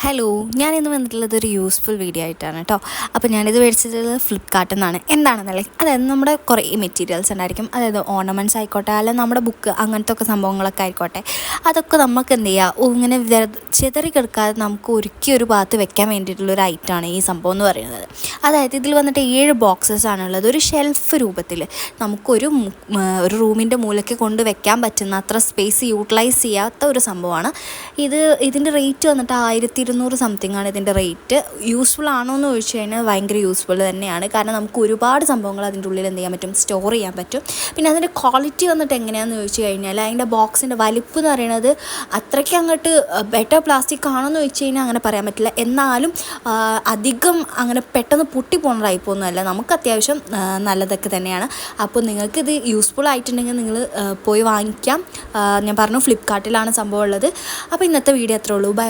Hello, ഞാനിന്ന് വന്നിട്ടുള്ളത് ഒരു യൂസ്ഫുൾ വീഡിയോ ആയിട്ടാണ് കേട്ടോ. അപ്പോൾ ഞാനിത് മേടിച്ചിട്ടുള്ളത് ഫ്ലിപ്കാർട്ടിൽ നിന്നാണ്. എന്താണെന്നല്ലേ, അതായത് നമ്മുടെ കുറേ മെറ്റീരിയൽസ് ഉണ്ടായിരിക്കും. അതായത് ഓർണമെൻറ്റ്സ് ആയിക്കോട്ടെ, അല്ലെങ്കിൽ നമ്മുടെ ബുക്ക് അങ്ങനത്തെ ഒക്കെ സംഭവങ്ങളൊക്കെ ആയിക്കോട്ടെ, അതൊക്കെ നമുക്ക് എന്ത് ചെയ്യുക, ഇങ്ങനെ ചിതറി കിടക്കാതെ നമുക്ക് ഒരുക്കി ഒരു ഭാഗത്ത് വെക്കാൻ വേണ്ടിയിട്ടുള്ളൊരു ഐറ്റമാണ് ഈ സംഭവം എന്ന് പറയുന്നത്. അതായത് ഇതിൽ വന്നിട്ട് 7 ബോക്സസ് ആണുള്ളത്. ഒരു ഷെൽഫ് രൂപത്തിൽ നമുക്കൊരു റൂമിൻ്റെ മൂലയ്ക്ക് കൊണ്ട് വെക്കാൻ പറ്റുന്ന അത്ര സ്പേസ് യൂട്ടിലൈസ് ചെയ്യാത്ത ഒരു സംഭവമാണ് ഇതിൻ്റെ റേറ്റ് വന്നിട്ട് 1200 സംതിങ് ആണ് ഇതിൻ്റെ റേറ്റ്. യൂസ്ഫുൾ ആണോ എന്ന് ചോദിച്ചു കഴിഞ്ഞാൽ ഭയങ്കര യൂസ്ഫുൾ തന്നെയാണ്. കാരണം നമുക്ക് ഒരുപാട് സംഭവങ്ങൾ അതിൻ്റെ ഉള്ളിൽ എന്ത് ചെയ്യാൻ പറ്റും, സ്റ്റോർ ചെയ്യാൻ പറ്റും. പിന്നെ അതിൻ്റെ ക്വാളിറ്റി വന്നിട്ട് എങ്ങനെയാണെന്ന് ചോദിച്ചു കഴിഞ്ഞാൽ അതിൻ്റെ ബോക്സിൻ്റെ വലിപ്പം എന്ന് പറയുന്നത് അത്രയ്ക്ക് അങ്ങോട്ട് ബെറ്റർ പ്ലാസ്റ്റിക് ആണോ എന്ന് ചോദിച്ചു കഴിഞ്ഞാൽ അങ്ങനെ പറയാൻ പറ്റില്ല. എന്നാലും അധികം അങ്ങനെ പെട്ടെന്ന് പൊട്ടിപ്പോകുന്ന ടൈപ്പൊന്നുമല്ല, നമുക്ക് അത്യാവശ്യം നല്ലതൊക്കെ തന്നെയാണ്. അപ്പോൾ നിങ്ങൾക്കിത് യൂസ്ഫുൾ ആയിട്ടുണ്ടെങ്കിൽ നിങ്ങൾ പോയി വാങ്ങിക്കാം. ഞാൻ പറഞ്ഞു ഫ്ലിപ്കാർട്ടിലാണ് സംഭവം ഉള്ളത്. അപ്പോൾ ഇന്നത്തെ വീഡിയോ അത്രേ ഉള്ളൂ. ബൈ.